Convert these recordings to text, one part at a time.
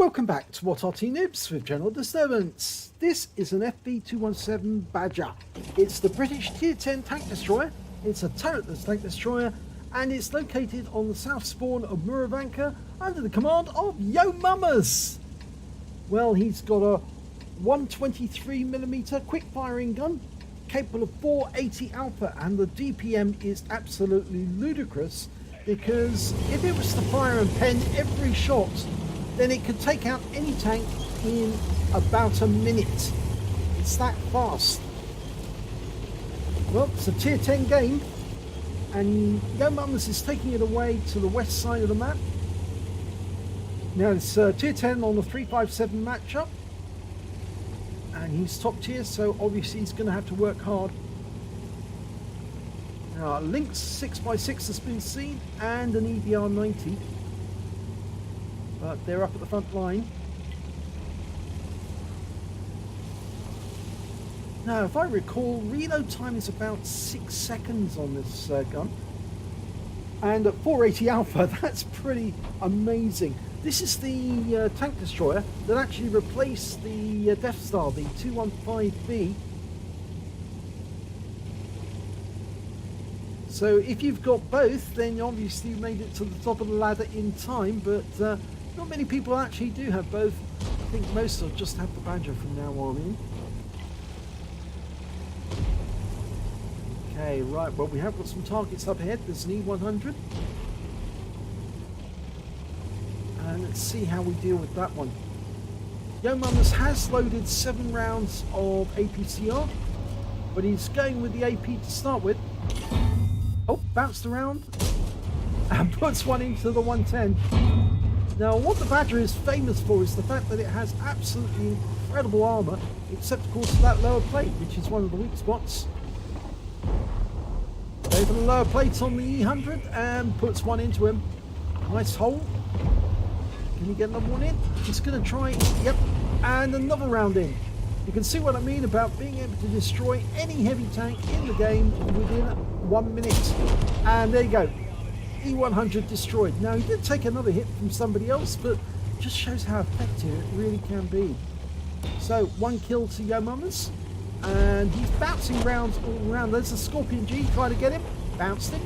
Welcome back to What Arty Noobs with General Disturbance. This is an FV217 Badger. It's the British Tier 10 tank destroyer. It's a turretless tank destroyer and it's located on the south spawn of Murovanka under the command of YoMamas. Well, he's got a 123mm quick firing gun capable of 480 alpha, and the DPM is absolutely ludicrous because if it was to fire and pen every shot, then it could take out any tank in about a minute. It's that fast. Well, it's a tier 10 game, and YoMamas is taking it away to the west side of the map. Now it's tier 10 on the 357 matchup, and he's top tier, so obviously he's going to have to work hard. Now Lynx 6x6 has been seen, and an EBR90. But they're up at the front line. Now, if I recall, reload time is about 6 seconds on this gun. And at 480 alpha, that's pretty amazing. This is the tank destroyer that actually replaced the Death Star, the 215B. So if you've got both, then obviously you made it to the top of the ladder in time, but not many people actually do have both. I think most will just have the Badger from now on in. Okay, right, well we have got some targets up ahead. There's an E100. And let's see how we deal with that one. YoMamas has loaded 7 rounds of APCR, but he's going with the AP to start with. Oh, bounced around and puts one into the 110. Now, what the Badger is famous for is the fact that it has absolutely incredible armour, except of course for that lower plate, which is one of the weak spots. Over the lower plates on the E100 and puts one into him. Nice hole. Can you get another one in? He's going to try. Yep. And another round in. You can see what I mean about being able to destroy any heavy tank in the game within 1 minute. And there you go. E100 destroyed. Now, he did take another hit from somebody else, but it just shows how effective it really can be. So, 1 kill to YoMamas. And he's bouncing rounds all around. There's a Scorpion G trying to get him. Bounced him.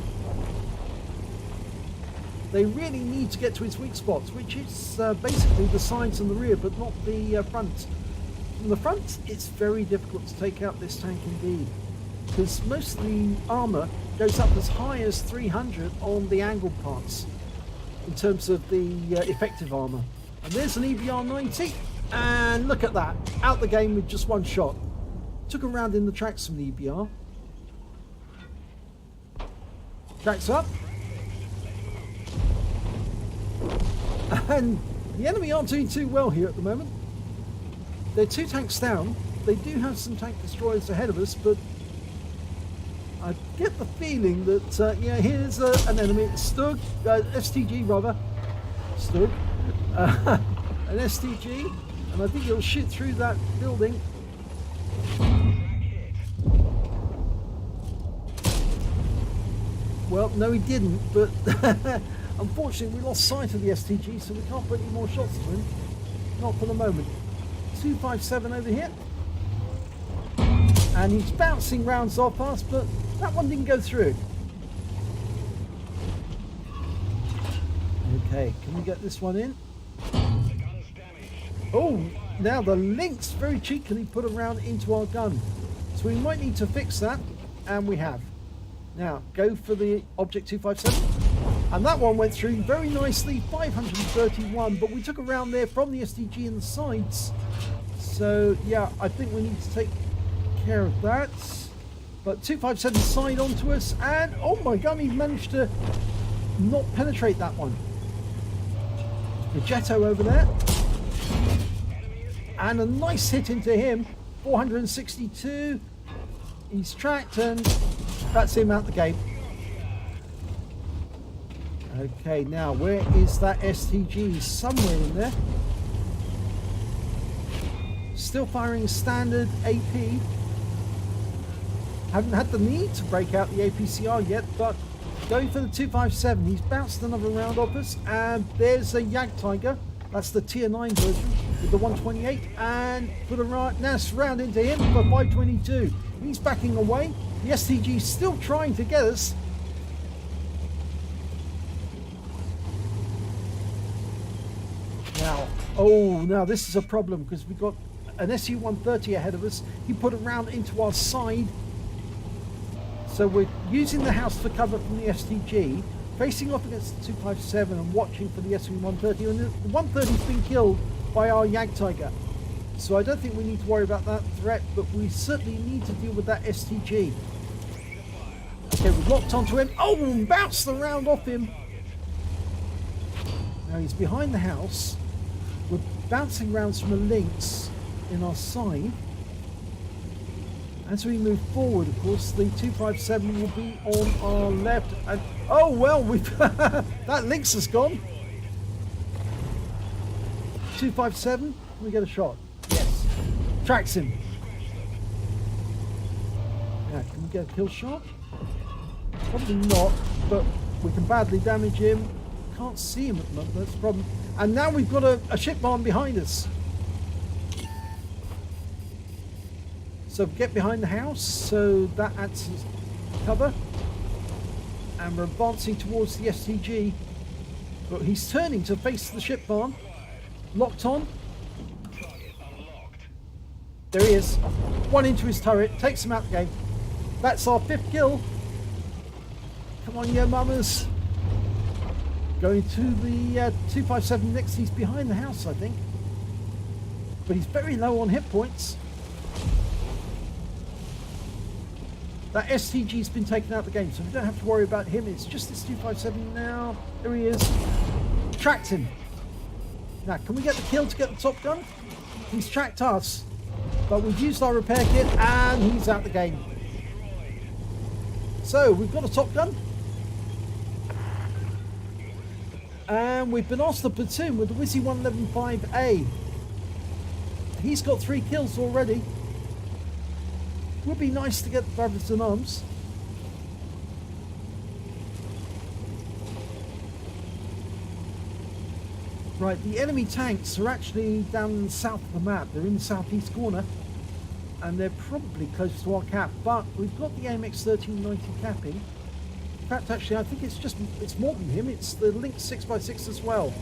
They really need to get to his weak spots, which is basically the sides and the rear, but not the front. From the front, it's very difficult to take out this tank indeed, because most of the armour goes up as high as 300 on the angled parts in terms of the effective armour. And there's an EBR90, and look at that, out the game with just 1 shot. Took a round in the tracks from the EBR. Tracks up. And the enemy aren't doing too well here at the moment. They're 2 tanks down. They do have some tank destroyers ahead of us, but I get the feeling that, yeah, here's an enemy, Stug, STG rather, Stug, an STG, and I think he'll shoot through that building. Well, no he didn't, but unfortunately we lost sight of the STG, so we can't put any more shots to him, not for the moment. 257 over here. And he's bouncing rounds off us, but that one didn't go through. Okay, can we get this one in? Oh, now the Lynx very cheekily put a round into our gun. So we might need to fix that, and we have. Now, go for the Object 257. And that one went through very nicely, 531, but we took a round there from the STG in the sides. So, yeah, I think we need to take care of that. But 257 side onto us, and oh my god, he managed to not penetrate that one. The Jetto over there, and a nice hit into him. 462. He's tracked, and that's him out the gate. Okay, now where is that STG? Somewhere in there. Still firing standard AP. Haven't had the need to break out the APCR yet, but going for the 257. He's bounced another round off us, and there's a Yag Tiger That's the tier 9 version with the 128, and put a nice round into him for 522. He's backing away. The STG is still trying to get us. Now this is a problem because we've got an SU-130 ahead of us. He put a round into our side. So we're using the house for cover from the STG, facing off against the 257 and watching for the SU-130. And the 130's been killed by our Jagdtiger. So I don't think we need to worry about that threat, but we certainly need to deal with that STG. Okay, we've locked onto him. Oh, and bounced the round off him. Now he's behind the house. We're bouncing rounds from a Lynx in our side. As we move forward, of course, the 257 will be on our left. And oh well, we've that Lynx has gone. 257, can we get a shot? Yes. Tracks him. Yeah, can we get a kill shot? Probably not, but we can badly damage him. Can't see him at the moment, that's the problem. And now we've got a ship bomb behind us. So get behind the house, so that adds cover. And we're advancing towards the STG. But he's turning to face the ship barn. Locked on. There he is. One into his turret, takes him out the game. That's our 5th kill. Come on, YoMamas. Going to the 257 next. He's behind the house, I think. But he's very low on hit points. That STG's been taken out of the game, so we don't have to worry about him. It's just this 257 now. There he is. Tracked him. Now, can we get the kill to get the top gun? He's tracked us. But we've used our repair kit, and he's out the game. So, we've got a top gun. And we've been asked the platoon with the YoMamas. He's got 3 kills already. Would be nice to get the brothers in arms. Right, the enemy tanks are actually down south of the map. They're in the southeast corner, and they're probably close to our cap. But we've got the AMX 1390 capping. In fact, actually, I think it's more than him. It's the Lynx 6x6 as well.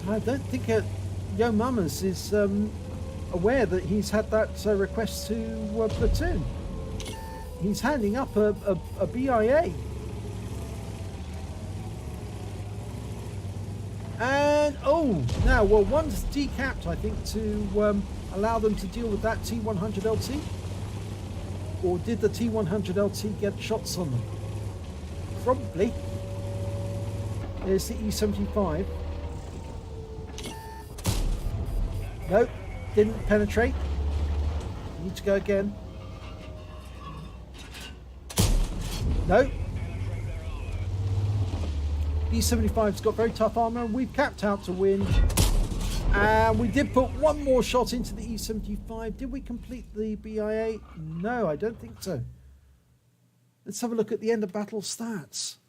I don't think YoMamas is aware that he's had that request to platoon. He's handing up a BIA. And now one's decapped, I think, to allow them to deal with that T100 LT. Or did the T100 LT get shots on them? Probably. There's the E75. Nope, didn't penetrate. Need to go again. Nope. E75's got very tough armor, and we've capped out to win. And we did put one more shot into the E75. Did we complete the BIA? No, I don't think so. Let's have a look at the end of battle stats.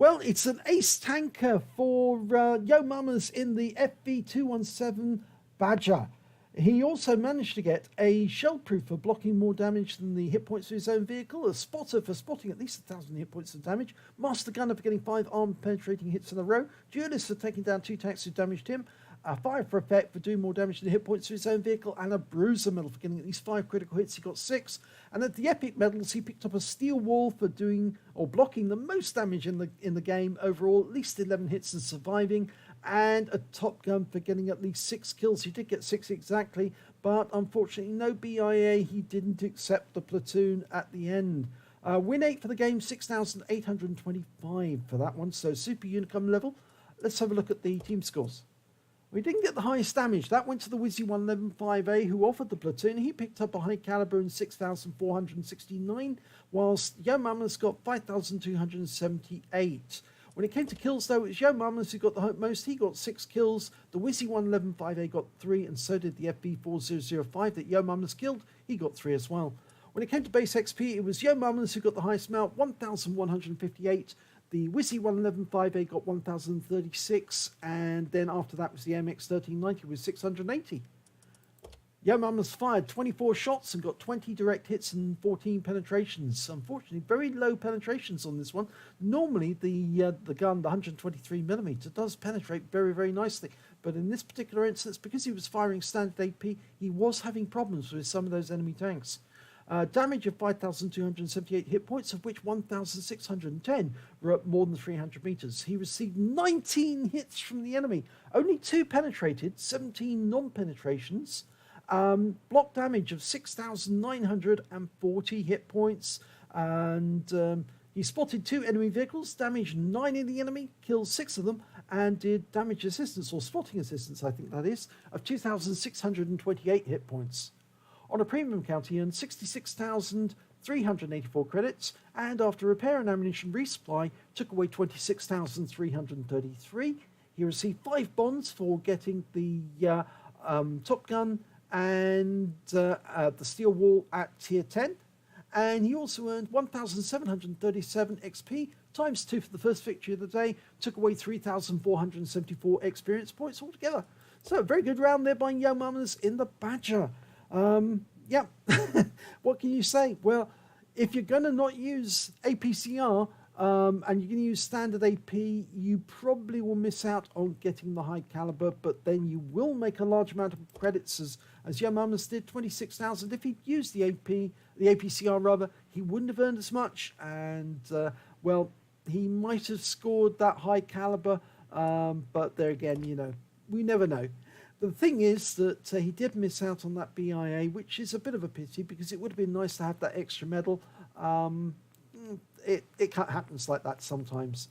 Well, it's an ace tanker for YoMamas in the FV217 Badger. He also managed to get a shell proof for blocking more damage than the hit points of his own vehicle, a spotter for spotting at least 1,000 hit points of damage, master gunner for getting 5 armed penetrating hits in a row, duelist for taking down 2 tanks who damaged him, a fire for effect for doing more damage than the hit points of his own vehicle, and a bruiser medal for getting at least 5 critical hits. He got 6. And at the epic medals, he picked up a steel wall for doing or blocking the most damage in the game overall, at least 11 hits and surviving, and a top gun for getting at least 6 kills. He did get 6 exactly, but unfortunately no BIA. He didn't accept the platoon at the end. Win 8 for the game, 6,825 for that one, so super unicum level. Let's have a look at the team scores. We didn't get the highest damage. That went to the YoMamas who offered the platoon. He picked up a high caliber in 6,469, whilst YoMamas got 5,278. When it came to kills, though, it was YoMamas who got the most. He got 6 kills. The YoMamas got 3, and so did the FV217 that YoMamas killed. He got 3 as well. When it came to base XP, it was YoMamas who got the highest amount, 1,158. The YoMamas got 1,036, and then after that was the MX1390 with 680. YoMamas fired 24 shots and got 20 direct hits and 14 penetrations. Unfortunately, very low penetrations on this one. Normally, the gun, the 123mm, does penetrate very, very nicely. But in this particular instance, because he was firing standard AP, he was having problems with some of those enemy tanks. Damage of 5,278 hit points, of which 1,610 were at more than 300 meters. He received 19 hits from the enemy. Only 2 penetrated, 17 non-penetrations. Block damage of 6,940 hit points. And he spotted 2 enemy vehicles, damaged 9 in the enemy, killed 6 of them, and did damage assistance, or spotting assistance, I think that is, of 2,628 hit points. On a premium count, he earned 66,384 credits, and after repair and ammunition resupply, took away 26,333. He received 5 bonds for getting the Top Gun and the Steel Wall at Tier 10, and he also earned 1,737 XP, times 2 for the first victory of the day, took away 3,474 experience points altogether. So a very good round there by YoMamas in the Badger. Yeah, what can you say? Well, if you're going to not use APCR and you're going to use standard AP, you probably will miss out on getting the high caliber, but then you will make a large amount of credits as YoMamas did, 26,000. If he'd used the APCR rather, he wouldn't have earned as much, and well, he might have scored that high caliber, but there again, you know, we never know. The thing is that he did miss out on that BIA, which is a bit of a pity because it would have been nice to have that extra medal. It happens like that sometimes.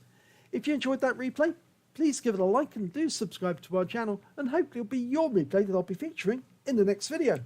If you enjoyed that replay, please give it a like and do subscribe to our channel, and hopefully it'll be your replay that I'll be featuring in the next video.